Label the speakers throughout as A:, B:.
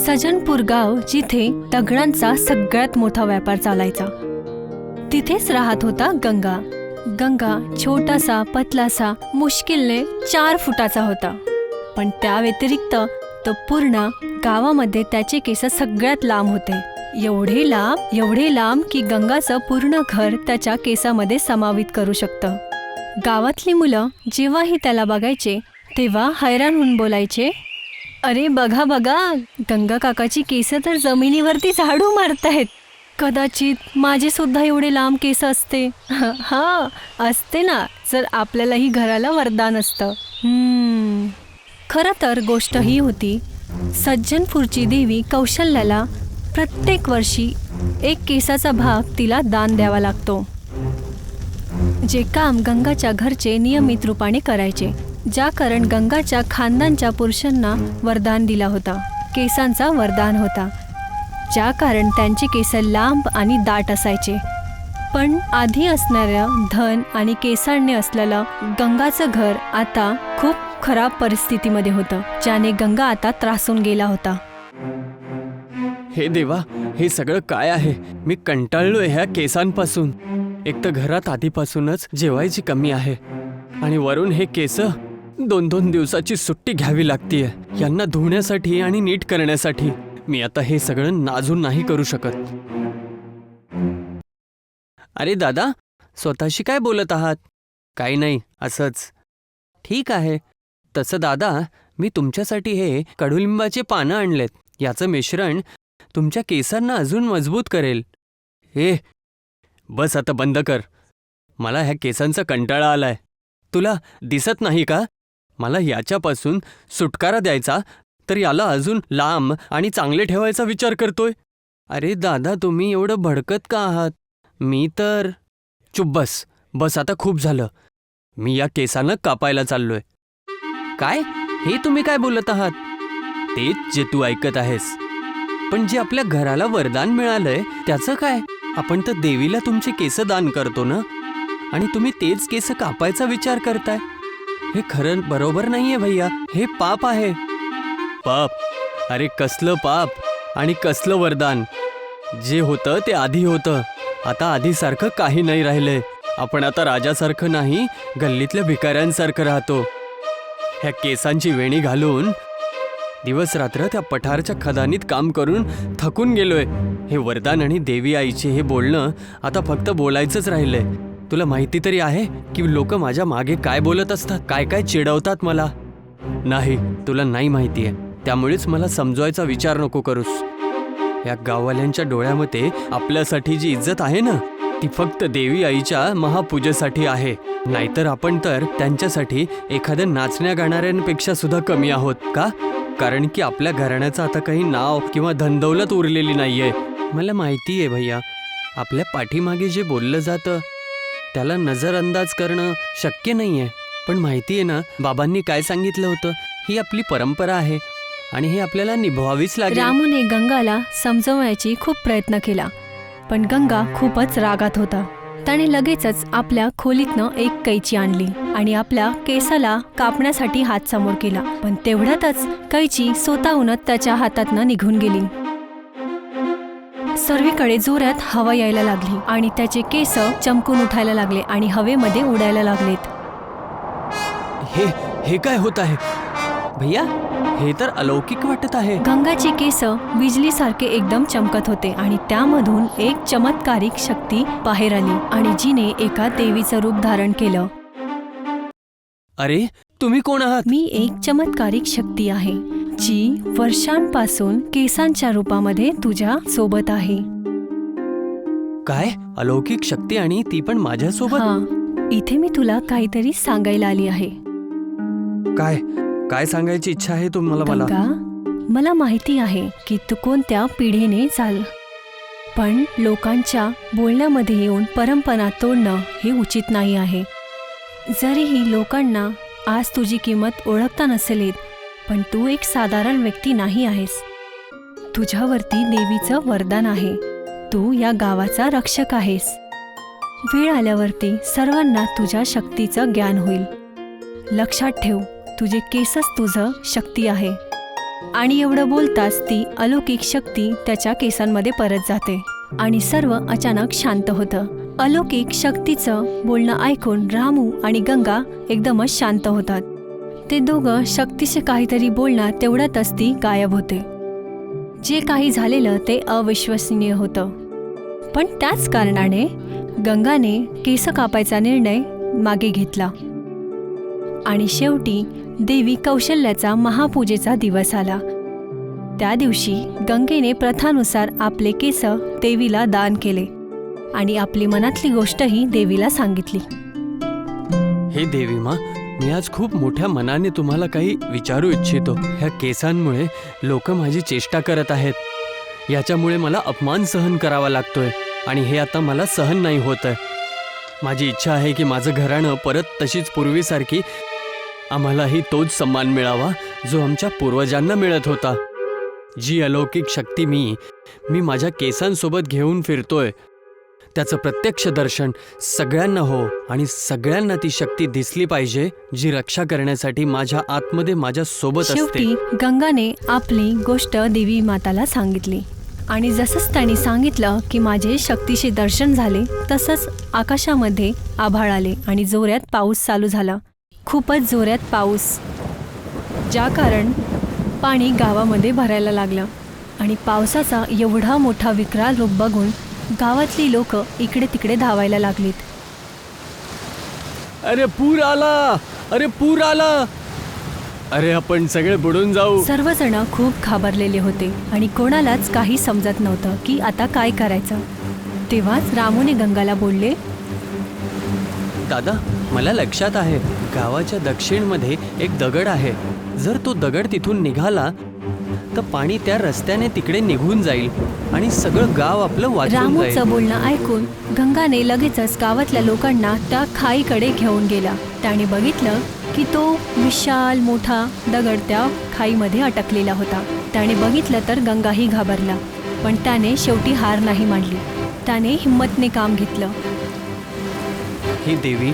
A: सज्जनपूर गाव जिथे दगडांचा सगळ्यात मोठा व्यापार चालायचा, तिथेच राहत होता गंगा. गंगा छोटासा पतलासा मुश्किलने 4 फुटाचा होता, पण त्या व्यतिरिक्त तो पूर्ण गावामध्ये त्याचे केस सगळ्यात लांब होते. एवढे लांब की गंगाचं पूर्ण घर त्याच्या केसामध्ये समावित करू शकतं. गावातली मुलं जेव्हाही त्याला बघायचे तेव्हा हैराण होऊन बोलायचे, अरे बघा बघा, गंगा काकाची केस तर जमिनीवरती झाडू मारतायत. कदाचित माझे सुद्धा एवढे लांब केस असते. हा असते ना, जर आपल्यालाही घराला वरदान असतं. खरं तर गोष्ट ही होती, सज्जनपूरची देवी कौशल्याला प्रत्येक वर्षी एक केसाचा भाग तिला दान द्यावा लागतो, जे काम गंगाच्या घरचे नियमित रूपाने करायचे. ज्या कारण गंगाच्या खानदानच्या पुरुषांना वरदान दिला होता, केसांचा वरदान होता, ज्या कारण त्यांचे केस लांब आणि दाट असायचे. पण आधी असणाऱ्या धन आणि केसांनी असलेलं गंगाचं घर आता खूप खराब परिस्थितीमध्ये होतं, ज्याने गंगा आता त्रासून गेला होता.
B: हे देवा, हे सगळं काय आहे? मी कंटाळलोय ह्या केसांपासून. एक तर घरात आधीपासूनच जेवायची कमी आहे आणि वरून हे केस 2-2 दिवसाची सुट्टी घ्यावी लागतीये यांना धुण्यासाठी आणि नीट करण्यासाठी. मी आता हे सगळं नाजून नाही करू शकत. अरे दादा, स्वतःशी काय बोलत आहात? काही नाही, असंच. ठीक आहे. तसं दादा, मी तुमच्यासाठी हे कडुलिंबाचे पानं आणलेत. याचं मिश्रण तुमच्या केसांना अजून मजबूत करेल. हे बस, आता बंद कर. मला ह्या केसांचा कंटाळा आलाय. तुला दिसत नाही का? मला याच्यापासून सुटकारा द्यायचा, तर याला अजून लांब आणि चांगले ठेवायचा विचार करतोय. अरे दादा, तुम्ही एवढं भडकत का आहात? मी तर... चुप बस. बस, आता खूप झालं. मी या केसांना कापायला चाललोय. काय? हे तुम्ही काय बोलत आहात? तेच जे तू ऐकत आहेस. पण जे आपल्या घराला वरदान मिळालंय त्याचं काय? आपण तर देवीला तुमचे केस दान करतो ना, आणि तुम्ही तेच केस कापायचा विचार करताय. हे खरं बरोबर नाहीये भैया. हे पाप आहे. पाप? अरे कसलं पाप आणि कसलं वरदान? जे होतं ते आधी होतं. आता आधीसारखं काही नाही राहिलंय. आपण आता राजासारखं नाही, गल्लीतल्या भिकाऱ्यांसारखं राहतो. ह्या केसांची वेणी घालून दिवस रात्र त्या पठारच्या खदानीत काम करून थकून गेलोय. हे वरदान आणि देवी आईचे हे बोलणं आता फक्त बोलायचंच राहिलंय. तुला माहिती तरी आहे की लोक माझ्या मागे काय बोलत असतात, काय काय चिडवतात मला? नाही, तुला नाही माहितीये. त्यामुळेच मला समजवायचा विचार नको करूस. या गाववाल्यांच्या डोळ्यामध्ये आपल्यासाठी जी इज्जत आहे ना, ती फक्त देवी आईच्या महापूजेसाठी आहे. नाहीतर आपण तर त्यांच्यासाठी एखाद्या नाचण्या गाणाऱ्यांपेक्षा सुद्धा कमी आहोत का? कारण की आपल्या घराण्याचं आता काही नाव किंवा धनदौलत उरलेली नाहीये. मला माहितीये भैया, आपल्या पाठीमागे जे बोललं जातं त्याला नजरअंदाज करणं शक्य नाहीये. पण माहितीये ना, बाबांनी काय सांगितलं होतं? ही आपली परंपरा आहे आणि हे आपल्याला निभवावीच लागेल.
A: रामूने गंगाला समजवण्याची खूप प्रयत्न केला, पण गंगा खूपच रागात होता. त्याने लगेचच आपल्या खोलीतनं एक कैची आणली आणि आपल्या केसाला कापण्यासाठी हात समोर केला. पण तेवढ्यातच कैची स्वतःहूनच त्याच्या हातातनं निघून गेली. सर्वीकडे जोरात हवा यायला लागली आणि त्याचे केस चमकून उठायला लागले आणि हवेमध्ये उडायला लागलेत.
B: हे काय होत आहे भैया? हे तर अलौकिक वाटत आहे.
A: गंगाची केस विजलीसारखे एकदम चमकत होते आणि त्यामधून एक चमत्कारिक शक्ती बाहेर आली आणि जिने एका देवीचं रूप धारण केलं.
B: अरे, तुम्ही कोण आहात?
A: मी एक चमत्कारिक शक्ती आहे, जी वर्षांपासून केसांच्या रूपामध्ये तुझ्या सोबत आहे.
B: काय? अलौकिक शक्ती आणि ती पण माझ्यासोबत?
A: हा, इथे मी तुला काहीतरी सांगायला आली आहे.
B: काय सांगायची इच्छा आहे तुम्हाला?
A: मला माहिती आहे की तू कोणत्या पिढीने चाल, पण लोकांच्या बोलण्यामध्ये येऊन परंपरा तोडणं हे उचित नाही आहे. जरीही लोकांना आज तुझी किंमत ओळखता नसेल येत, पण तू एक साधारण व्यक्ती नाही आहेस. तुझ्यावरती देवीचं वरदान आहे. तू या गावाचा रक्षक आहेस. वेळ आल्यावरती सर्वांना तुझ्या शक्तीचं ज्ञान होईल. लक्षात ठेव, तुझे केसच तुझं शक्ती आहे. आणि एवढं बोलताच ती अलौकिक शक्ती त्याच्या केसांमध्ये परत जाते आणि सर्व अचानक शांत होतं. अलौकिक शक्तीचं बोलणं ऐकून रामू आणि गंगा एकदमच शांत होतात. ते दोघं शक्तीचे काहीतरी बोलणार तेवढ्यातच ती गायब होते. जे काही झालेलं ते अविश्वसनीय होतं. पण त्याच कारणाने गंगाने केस कापायचा निर्णय मागे घेतला आणि शेवटी देवी कौशल्याचा महापूजेचा दिवस आला. त्या दिवशी गंगेने प्रथानुसार आपले केस देवीला दान केले आणि आपली मनातली गोष्टही देवीला सांगितली.
B: हे देवी मा, मी आज खूप मोठ्या मनाने तुम्हाला काही विचारू इच्छितो. ह्या केसांमुळे लोक माझी चेष्टा करत आहेत. याच्यामुळे मला अपमान सहन करावा लागतोय आणि हे आता मला सहन नाही होत आहे. माझी इच्छा आहे की माझं घराणं परत तशीच पूर्वीसारखी, आम्हालाही तोच सन्मान मिळावा जो आमच्या पूर्वजांना मिळत होता. जी अलौकिक शक्ती मी माझ्या केसांसोबत घेऊन फिरतोय त्याचं प्रत्यक्ष दर्शन सगळ्यांना हो आणि सगळ्यांना ती शक्ती दिसली पाहिजे जी रक्षा करण्यासाठी माझ्या आतमध्ये माझ्या सोबत असते.
A: शेवटी गंगाने आपली गोष्ट देवी माताला सांगितली आणि जसंच त्यांनी सांगितलं की माझे शक्तीचे दर्शन झाले तसंच आकाशामध्ये आभाळ आले आणि जोरात पाऊस चालू झाला. खूपच जोरात पाऊस, ज्या कारण पाणी गावामध्ये भरायला लागलं आणि पावसाचा एवढा मोठा विकराल रूप बघून गावातली लोक इकडे तिकडे धावायला लागलीत.
B: अरे पूर आला, अरे पूर आला, अरे आपण सगळे बुडून जाऊ.
A: सर्वजण खूप घाबरलेले होते आणि कोणालाच काही समजत नव्हतं की आता काय करायचं. तेव्हाच रामूने गंगाला बोलले,
B: दादा, मला लक्षात आहे गावाच्या दक्षिणमध्ये एक दगड आहे. जर तो दगड तिथून निघाला तर पाणी त्या रस्त्याने तिकडे निघून जाईल आणि सगळं गाव आपलं वाचून जाईल.
A: रामूचं बोलणं ऐकून गंगाने लगेचच गावातल्या लोकांना त्या खाईकडे घेऊन गेला. त्याने बघितलं की तो विशाल मोठा दगड त्या खाईमध्ये अटकलेला होता. त्याने बघितलं तर गंगाही घाबरला, पण त्याने शेवटी हार नाही मानली. त्याने हिम्मतने काम घेतलं.
B: हे देवी,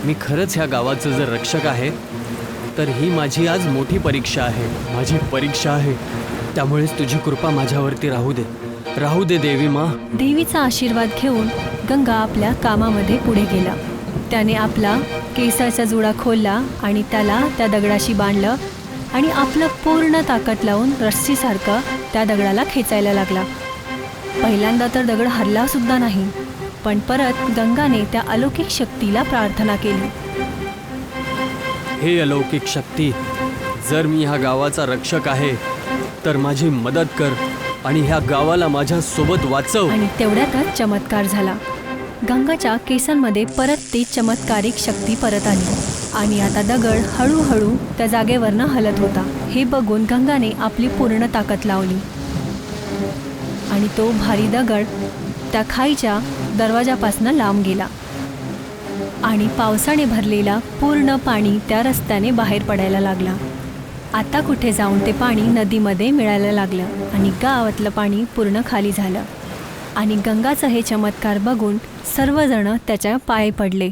B: मी खरंच ह्या गावाचं जर रक्षक आहे तर ही माझी आज मोठी परीक्षा आहे. माझी परीक्षा आहे, त्यामुळेच तुझी कृपा माझ्यावरती राहू दे देवी मा.
A: देवीचा आशीर्वाद घेऊन गंगा आपल्या कामामध्ये पुढे गेला. त्याने आपला केसाचा जुडा खोलला आणि त्याला त्या दगडाशी बांधलं आणि आपलं पूर्ण ताकद लावून रस्सीसारखं त्या दगडाला खेचायला लागला. पहिल्यांदा तर दगड हरला सुद्धा नाही, पण परत गंगाने त्या अलौकिक शक्तीला प्रार्थना केली.
B: हे अलौकिक शक्ती, जर मी ह्या गावाचा रक्षक आहे तर माझी मदत कर आणि ह्या गावाला माझ्या सोबत वाचव.
A: आणि तेवढ्यातच चमत्कार झाला. गंगाच्या केसांमध्ये परत ती चमत्कारिक शक्ती परत आली आणि आता दगड हळूहळू त्या जागेवरनं हलत होता. हे बघून गंगाने आपली पूर्ण ताकद लावली आणि तो भारी दगड त्या खाईच्या दरवाजापासून लांब गेला आणि पावसाने भरलेला पूर्ण पाणी त्या रस्त्याने बाहेर पडायला लागला. आता कुठे जाऊन ते पाणी नदीमध्ये मिळायला लागलं आणि गावातलं पाणी पूर्ण खाली झालं आणि गंगाचं हे चमत्कार बघून सर्वजण त्याच्या पाय पडले.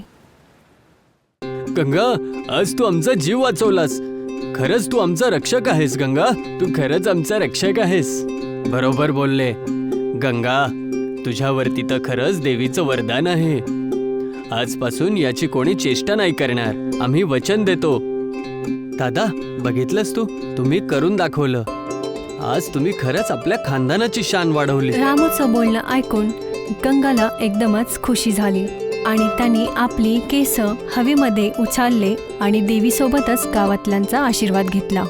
B: गंगा, आज तू आमचा जीव वाचवलास. खरंच तू आमचा रक्षक आहेस गंगा. तू खरंच आमचा रक्षक आहेस. बरोबर बोलले गंगा, तुझ्यावरती तर खरंच देवीचं वरदान आहे. आजपासून याची कोणी चेष्टा नाही करणार. आम्ही वचन देतो. दादा, बघितलंस तू, तुम्ही करून दाखवलं. आज तुम्ही खरंच आपल्या खानदानाची शान वाढवली.
A: रामूचं बोलणं ऐकून गंगाला एकदमच खुशी झाली आणि त्याने आपली केस हवेमध्ये उचलले आणि देवीसोबतच गावातल्यांचा आशीर्वाद घेतला.